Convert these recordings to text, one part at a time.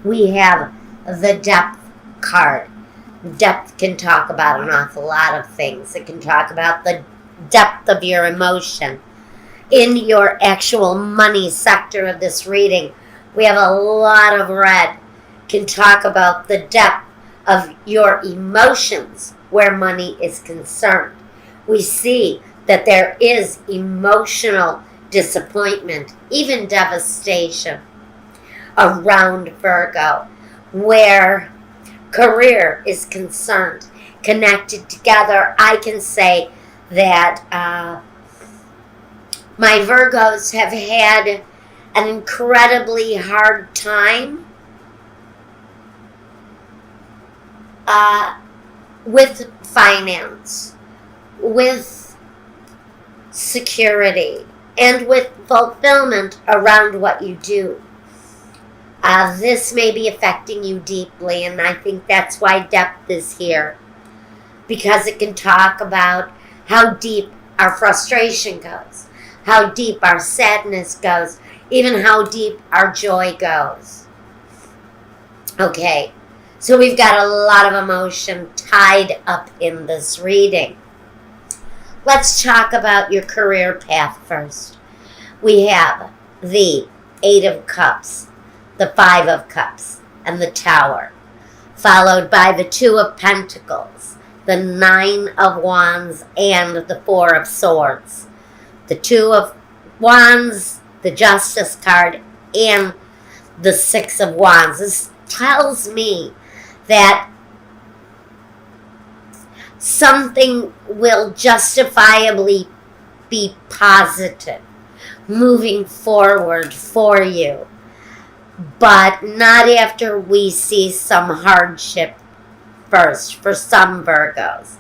we have the depth card. Depth can talk about an awful lot of things. It can talk about the depth of your emotion. In your actual money sector of this reading, we have a lot of red. Can talk about the depth of your emotions where money is concerned. We see that there is emotional disappointment, even devastation around Virgo, where career is concerned. Connected together, I can say that my Virgos have had an incredibly hard time with finance, with security, and with fulfillment around what you do. This may be affecting you deeply, and I think that's why depth is here, because it can talk about how deep our frustration goes, how deep our sadness goes, even how deep our joy goes. Okay, so we've got a lot of emotion tied up in this reading. Let's talk about your career path first. We have the 8 of Cups, the 5 of Cups, and the Tower, followed by the 2 of Pentacles, the 9 of Wands, and the 4 of Swords. The 2 of Wands, the Justice card, and the 6 of Wands. This tells me that something will justifiably be positive moving forward for you, but not after we see some hardship first for some Virgos.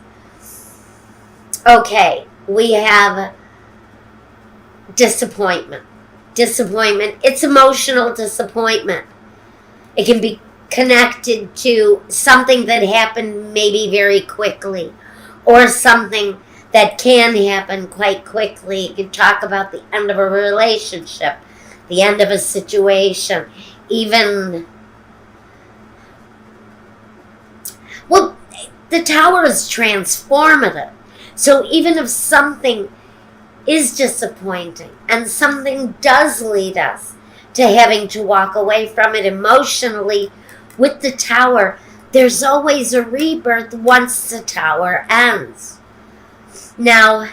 Okay, we have disappointment. Disappointment, it's emotional disappointment. It can be connected to something that happened maybe very quickly, or something that can happen quite quickly. You can talk about the end of a relationship, the end of a situation, even, well, the Tower is transformative. So even if something is disappointing and something does lead us to having to walk away from it emotionally, with the Tower, there's always a rebirth once the Tower ends. Now,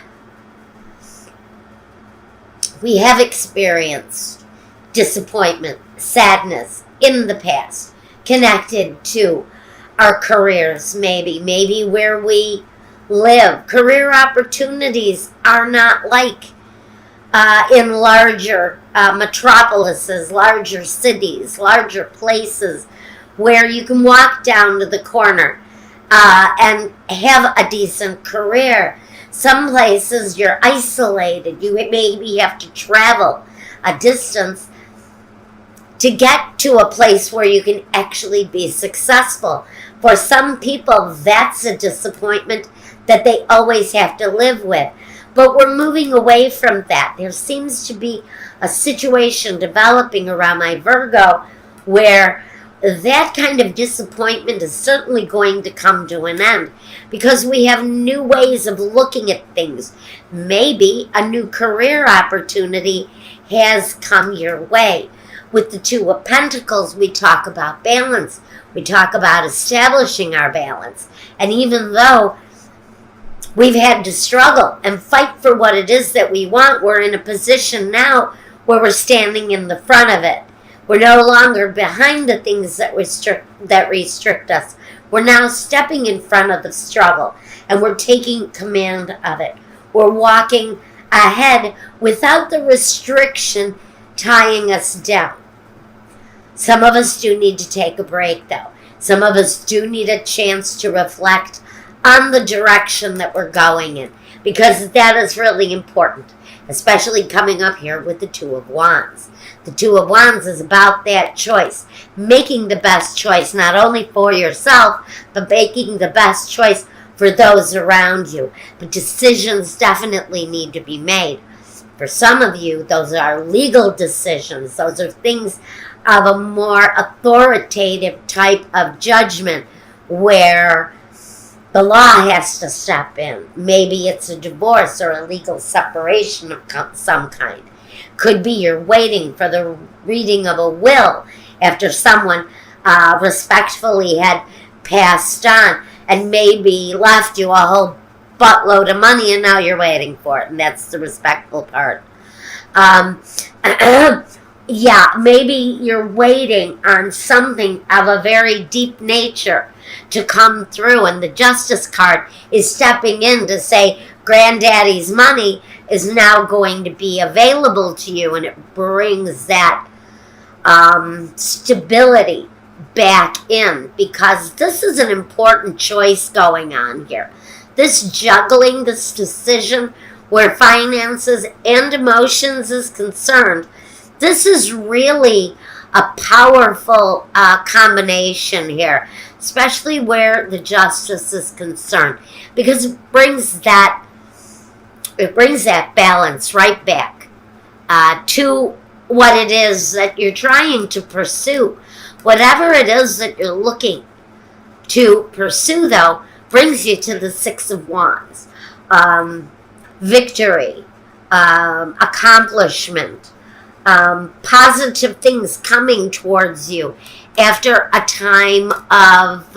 we have experienced disappointment, sadness in the past, connected to our careers, maybe where we live. Career opportunities are not like in larger metropolises, larger cities, larger places, where you can walk down to the corner and have a decent career. Some places you're isolated. You maybe have to travel a distance to get to a place where you can actually be successful. For some people, that's a disappointment that they always have to live with. But we're moving away from that. There seems to be a situation developing around my Virgo where that kind of disappointment is certainly going to come to an end, because we have new ways of looking at things. Maybe a new career opportunity has come your way. With the 2 of Pentacles, we talk about balance. We talk about establishing our balance. And even though we've had to struggle and fight for what it is that we want, we're in a position now where we're standing in the front of it. We're no longer behind the things that restrict us. We're now stepping in front of the struggle, and we're taking command of it. We're walking ahead without the restriction tying us down. Some of us do need to take a break, though. Some of us do need a chance to reflect on the direction that we're going in, because that is really important, especially coming up here with the 2 of Wands. The 2 of Wands is about that choice, making the best choice not only for yourself, but making the best choice for those around you. But decisions definitely need to be made. For some of you, those are legal decisions. Those are things of a more authoritative type of judgment where the law has to step in. Maybe it's a divorce or a legal separation of some kind. Could be you're waiting for the reading of a will after someone respectfully had passed on and maybe left you a whole buttload of money, and now you're waiting for it, and that's the respectful part. Yeah, maybe you're waiting on something of a very deep nature to come through, and the justice card is stepping in to say granddaddy's money is now going to be available to you, and it brings that stability back in, because this is an important choice going on here. This juggling, this decision where finances and emotions is concerned, this is really a powerful combination here, especially where the justice is concerned, because it brings that balance right back to what it is that you're trying to pursue. Whatever it is that you're looking to pursue, though, brings you to the Six of Wands. Victory, accomplishment, positive things coming towards you after a time of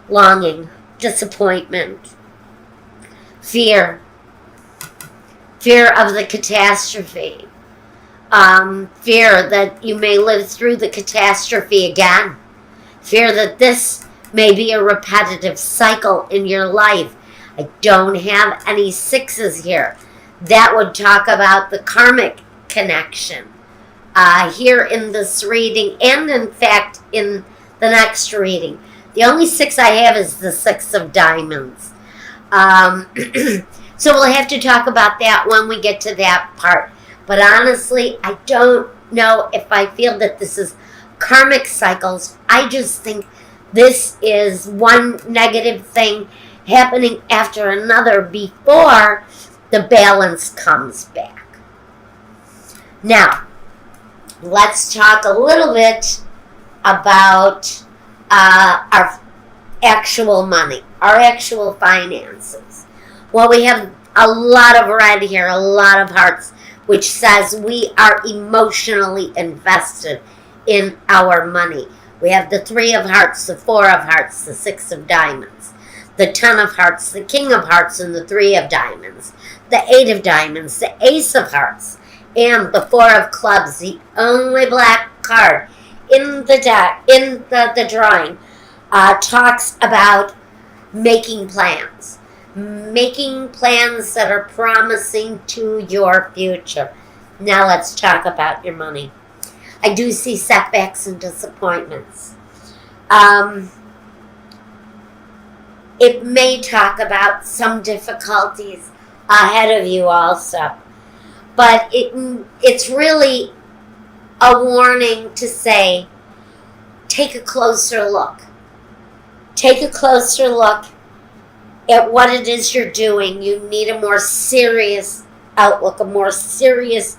longing, disappointment, fear of the catastrophe, fear that you may live through the catastrophe again, fear that this may be a repetitive cycle in your life. I don't have any sixes here. That would talk about the karmic connection here in this reading, and in fact in the next reading. The only six I have is the Six of Diamonds. So we'll have to talk about that when we get to that part. But honestly, I don't know if I feel that this is karmic cycles. I just think this is one negative thing happening after another before the balance comes back. Now, let's talk a little bit about our actual money, our actual finances. Well, we have a lot of red here, a lot of hearts, which says we are emotionally invested in our money. We have the Three of Hearts, the Four of Hearts, the Six of Diamonds, the Ten of Hearts, the King of Hearts, and the Three of Diamonds, the Eight of Diamonds, the Ace of Hearts, and the Four of Clubs, the only black card in the deck, in the drawing, talks about making plans that are promising to your future. Now let's talk about your money. I do see setbacks and disappointments. It may talk about some difficulties ahead of you also. But it's really a warning to say, take a closer look. Take a closer look at what it is you're doing. You need a more serious outlook, a more serious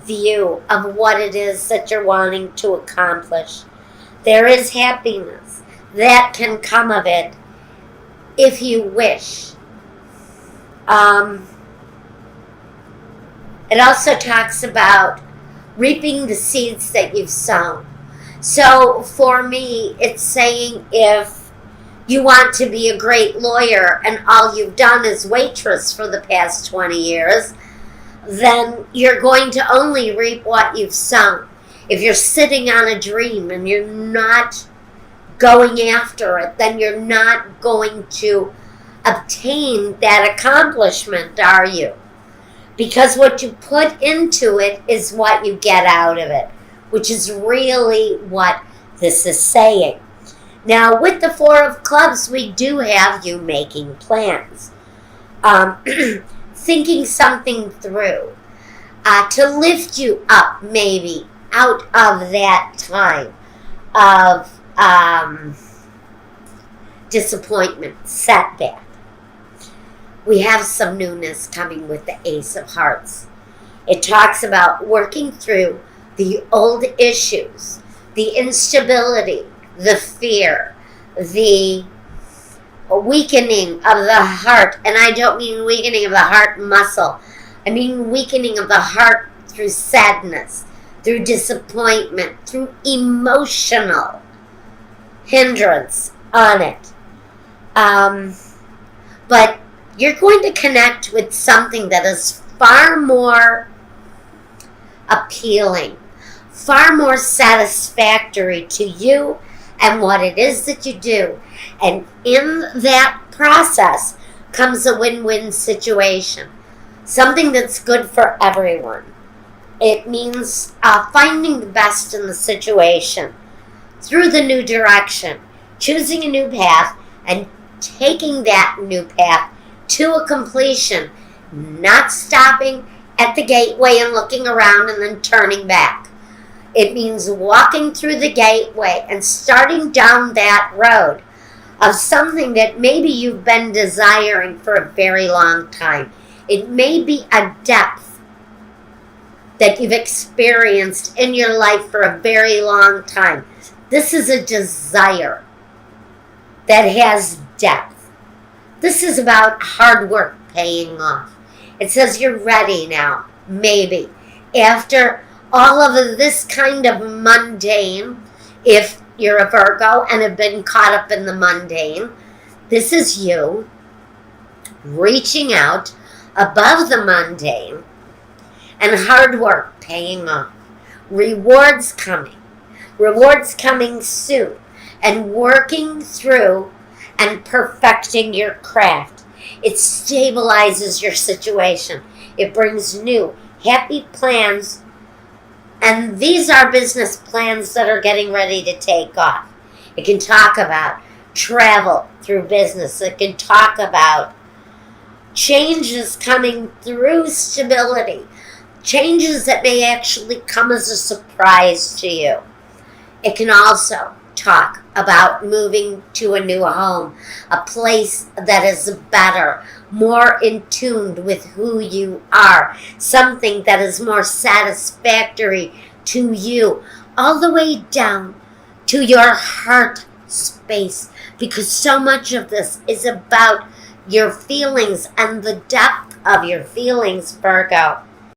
view of what it is that you're wanting to accomplish. There is happiness that can come of it if you wish. It also talks about reaping the seeds that you've sown. So for me, it's saying if you want to be a great lawyer and all you've done is waitress for the past 20 years, then you're going to only reap what you've sown. If you're sitting on a dream and you're not going after it, then you're not going to obtain that accomplishment, are you? Because what you put into it is what you get out of it, which is really what this is saying. Now, with the Four of Clubs, we do have you making plans, thinking something through, to lift you up maybe out of that time of disappointment, setback. we have some newness coming with the Ace of Hearts. It talks about working through the old issues, the instability, the fear, the weakening of the heart. And I don't mean weakening of the heart muscle. I mean weakening of the heart through sadness, through disappointment, through emotional hindrance on it. But you're going to connect with something that is far more appealing, far more satisfactory to you and what it is that you do. And in that process comes a win-win situation, something that's good for everyone. It means finding the best in the situation through the new direction, choosing a new path, and taking that new path to a completion, not stopping at the gateway and looking around and then turning back. It means walking through the gateway and starting down that road of something that maybe you've been desiring for a very long time. It may be a depth that you've experienced in your life for a very long time. This is a desire that has depth. This is about hard work paying off. It says you're ready now, maybe. After all of this kind of mundane, if you're a Virgo and have been caught up in the mundane, this is you reaching out above the mundane and hard work paying off. Rewards coming soon, and working through and perfecting your craft. It stabilizes your situation. It brings new, happy plans. And these are business plans that are getting ready to take off. It can talk about travel through business. It can talk about changes coming through stability. Changes that may actually come as a surprise to you. It can also talk about moving to a new home, a place that is better, more in tune with who you are, something that is more satisfactory to you, all the way down to your heart space, because so much of this is about your feelings and the depth of your feelings, Virgo.